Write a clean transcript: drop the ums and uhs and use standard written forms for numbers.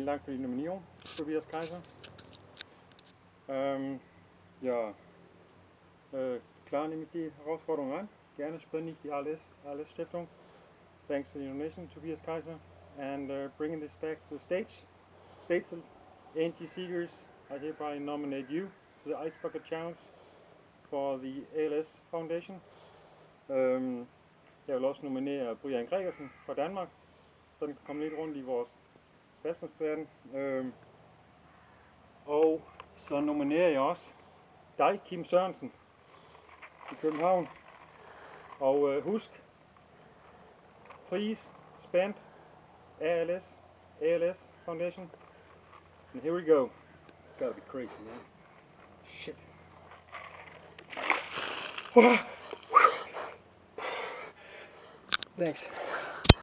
Dank für die Nominierung, Tobias Kaiser. Klar nehme ich die Herausforderung an. Gerne spende ich die ALS Stiftung. Thanks for the donation, Tobias Kaiser. And bringing this back to the States. Angie Seegers, I hereby nominate you to the Ice Bucket Challenge for the ALS Foundation. Jeg vil også nominere Brian Gregersen fra Danmark, så den kan komme lidt rundt i vores fastlandsverden. Og så nominerer jeg også dig, Kim Sørensen, i København. Og husk, please spend ALS Foundation. And here we go. It's gotta be crazy, man. Shit. Thanks.